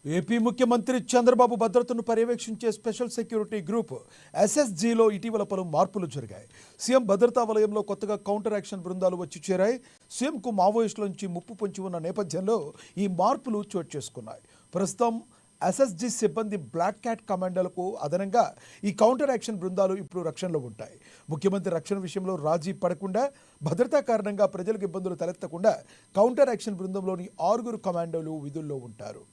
AP ముఖ్యమంత్రి చంద్రబాబు భద్రతను పర్యవేక్షించే స్పెషల్ సెక్యూరిటీ గ్రూప్ ఎస్ఎస్జీలో ఇటీవల పలు మార్పులు జరిగాయి. సీఎం భద్రతా వలయంలో కొత్తగా కౌంటర్ యాక్షన్ బృందాలు వచ్చి చేరాయి. సీఎంకు మావోయిస్టుల నుంచి ముప్పు పొంచి ఉన్న నేపథ్యంలో ఈ మార్పులు చోటు చేసుకున్నాయి. ప్రస్తుతం ఎస్ఎస్జీ సిబ్బంది బ్లాక్ క్యాట్ కమాండోలకు అదనంగా ఈ కౌంటర్ యాక్షన్ బృందాలు ఇప్పుడు రక్షణలో ఉంటాయి. ముఖ్యమంత్రి రక్షణ విషయంలో రాజీ పడకుండా, భద్రతా కారణంగా ప్రజలకు ఇబ్బందులు తలెత్తకుండా కౌంటర్ యాక్షన్ బృందంలోని 6 కమాండోలు విధుల్లో ఉంటారు.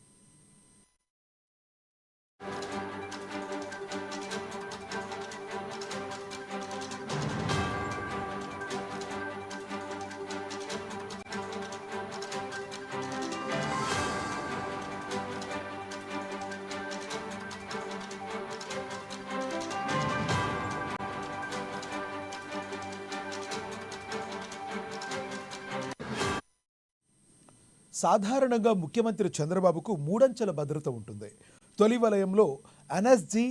సాధారణంగా ముఖ్యమంత్రి చంద్రబాబుకు 3 అంచెల భద్రత ఉంటుంది. తొలి వలయంలో ఎన్ఎస్జీ,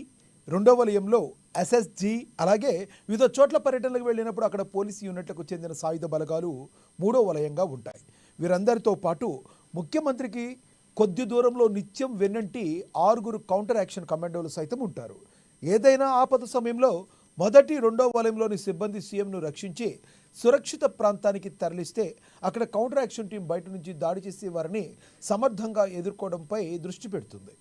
రెండో వలయంలో ఎస్ఎస్జీ, అలాగే వివిధ చోట్ల పర్యటనలకు వెళ్ళినప్పుడు అక్కడ పోలీసు యూనిట్లకు చెందిన సాయుధ బలగాలు మూడో వలయంగా ఉంటాయి. వీరందరితో పాటు ముఖ్యమంత్రికి కొద్ది దూరంలో నిత్యం వెన్నంటి 6 కౌంటర్ యాక్షన్ కమాండోలు సైతం ఉంటారు. ఏదైనా ఆపద సమయంలో మొదటి, రెండో వలయంలోని సిబ్బంది సీఎంను రక్షించి సురక్షిత ప్రాంతానికి తరలిస్తే అక్కడ కౌంటర్ యాక్షన్ టీం బయట నుంచి దాడి చేసే వారిని సమర్థంగా ఎదుర్కోవడంపై దృష్టి పెడుతుంది.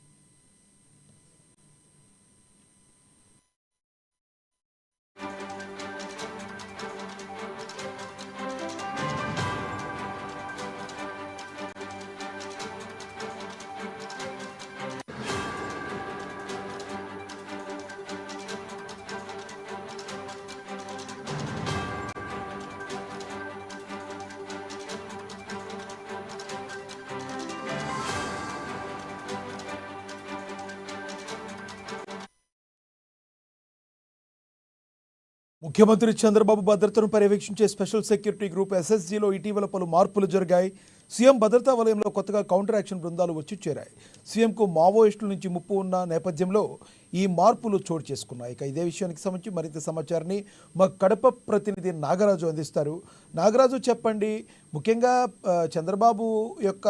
ముఖ్యమంత్రి చంద్రబాబు భద్రతను పర్యవేక్షించే స్పెషల్ సెక్యూరిటీ గ్రూప్ ఎస్ఎస్జీలో ఇటీవల పలు మార్పులు జరిగాయి. సీఎం భద్రతా వలయంలో కొత్తగా కౌంటర్ యాక్షన్ బృందాలు వచ్చి చేరాయి. సీఎంకు మావోయిస్టుల నుంచి ముప్పు ఉన్న నేపథ్యంలో ఈ మార్పులు చోటు చేసుకున్నాయి. ఇక ఇదే విషయానికి సంబంధించి మరింత సమాచారాన్ని మా కడప ప్రతినిధి నాగరాజు అందిస్తారు. నాగరాజు, చెప్పండి, ముఖ్యంగా చంద్రబాబు యొక్క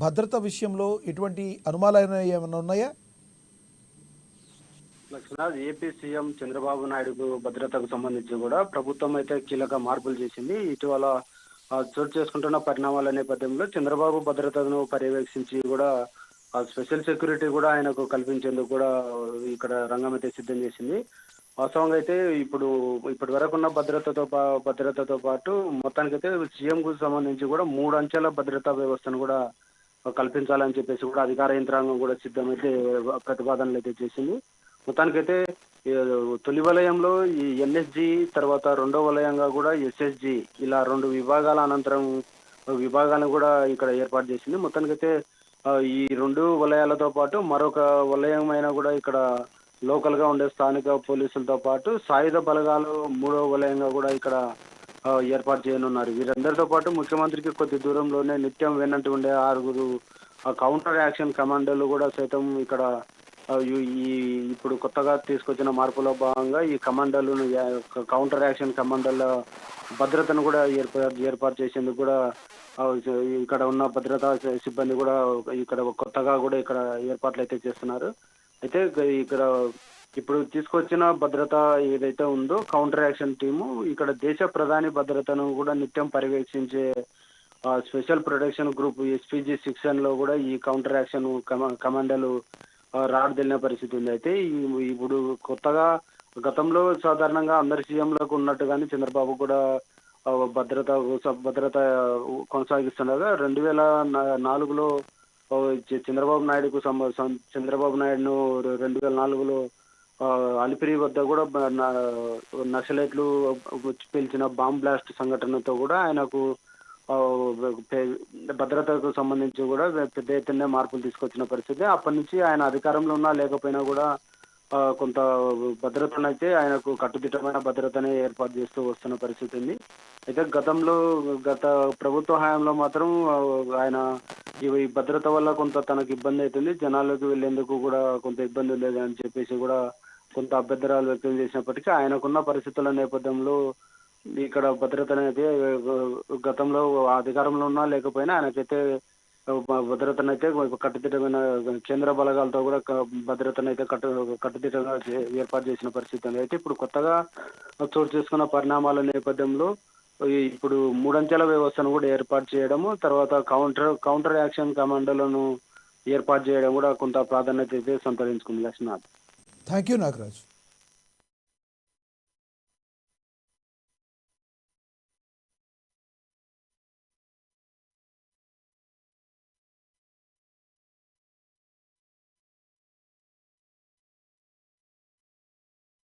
భద్రత విషయంలో ఎటువంటి అనుమానాలు ఏమైనా ఉన్నాయా? లక్ష్మణ్, ఏపీ సీఎం చంద్రబాబు నాయుడు భద్రతకు సంబంధించి కూడా ప్రభుత్వం అయితే కీలక మార్పులు చేసింది. ఇటీవల చోటు చేసుకుంటున్న పరిణామాల నేపథ్యంలో చంద్రబాబు భద్రతను పర్యవేక్షించి కూడా స్పెషల్ సెక్యూరిటీ కూడా ఆయనకు కల్పించేందుకు కూడా ఇక్కడ రంగం అయితే సిద్ధం చేసింది. వాస్తవంగా అయితే ఇప్పటి వరకు ఉన్న భద్రతతో పాటు మొత్తానికైతే సీఎంకు సంబంధించి కూడా 3 అంచెల భద్రతా వ్యవస్థను కూడా కల్పించాలని చెప్పేసి కూడా అధికార యంత్రాంగం కూడా సిద్ధమైతే ప్రతిపాదనలు అయితే చేసింది. మొత్తానికైతే తొలి వలయంలో ఈ ఎన్ఎస్జి, తర్వాత రెండో వలయంగా కూడా ఎస్ఎస్జి, ఇలా 2 విభాగాల అనంతరం విభాగాలను కూడా ఇక్కడ ఏర్పాటు చేసింది. మొత్తానికైతే ఈ 2 వలయాలతో పాటు మరొక వలయం అయినా కూడా ఇక్కడ లోకల్ గా ఉండే స్థానిక పోలీసులతో పాటు సాయుధ బలగాలు 3వ వలయంగా కూడా ఇక్కడ ఏర్పాటు చేయనున్నారు. వీరందరితో పాటు ముఖ్యమంత్రికి కొద్ది దూరంలోనే నిత్యం వెన్నంటి ఉండే 6 కౌంటర్ యాక్షన్ కమాండోలు కూడా సైతం ఇక్కడ ఇప్పుడు కొత్తగా తీసుకొచ్చిన మార్పులో భాగంగా ఈ కమాండోలను, కౌంటర్ యాక్షన్ కమాండోల భద్రతను కూడా ఏర్పాటు చేసేందుకు కూడా ఇక్కడ ఉన్న భద్రతా సిబ్బంది కూడా ఇక్కడ కొత్తగా కూడా ఇక్కడ ఏర్పాట్లు అయితే చేస్తున్నారు. అయితే ఇక్కడ ఇప్పుడు తీసుకొచ్చిన భద్రత ఏదైతే ఉందో కౌంటర్ యాక్షన్ టీము ఇక్కడ దేశ ప్రధాని భద్రతను కూడా నిత్యం పర్యవేక్షించే స్పెషల్ ప్రొటెక్షన్ గ్రూప్ ఎస్పీజీ 6 లో కూడా ఈ కౌంటర్ యాక్షన్ కమాండోలు రాడదెలిన పరిస్థితి ఉంది. అయితే ఇప్పుడు కొత్తగా గతంలో సాధారణంగా అందరి సీఎంలకు ఉన్నట్టుగానే చంద్రబాబు కూడా భద్రత కొనసాగిస్తుండగా 2004లో చంద్రబాబు నాయుడును 2004లో అలిపిరి వద్ద కూడా నక్సలైట్లు పేల్చిన బాంబ్ బ్లాస్ట్ సంఘటనతో కూడా ఆయనకు భద్రతకు సంబంధించి కూడా పెద్ద ఎత్తున మార్పులు తీసుకొచ్చిన పరిస్థితి. అప్పటి నుంచి ఆయన అధికారంలో ఉన్నా లేకపోయినా కూడా కొంత భద్రతను అయితే ఆయనకు కట్టుదిట్టమైన భద్రతనే ఏర్పాటు చేస్తూ వస్తున్న పరిస్థితి ఉంది. అయితే గత ప్రభుత్వ హయాంలో మాత్రం ఆయన ఈ భద్రత వల్ల కొంత తనకు ఇబ్బంది అవుతుంది, జనాలకు వెళ్లేందుకు కూడా కొంత ఇబ్బంది లేదు అని చెప్పేసి కూడా కొంత అభ్యంతరాలు వ్యక్తం చేసినప్పటికీ ఆయనకున్న పరిస్థితుల నేపథ్యంలో ఇక్కడ భద్రత అనేది గతంలో అధికారంలో ఉన్నా లేకపోయినా ఆయనకైతే భద్రతను అయితే కట్టుదిట్టమైన కేంద్ర బలగాలతో కూడా భద్రతను అయితే కట్టుదిట్టంగా ఏర్పాటు చేసిన పరిస్థితి ఉంది. అయితే ఇప్పుడు కొత్తగా చోటు చేసుకున్న పరిణామాల నేపథ్యంలో ఇప్పుడు మూడంచెల వ్యవస్థను కూడా ఏర్పాటు చేయడము, తర్వాత కౌంటర్ యాక్షన్ కమాండోలను ఏర్పాటు చేయడం కూడా కొంత ప్రాధాన్యత అయితే సంతరించుకుంది లక్ష్మీనాథ్. Thank you Nagaraju.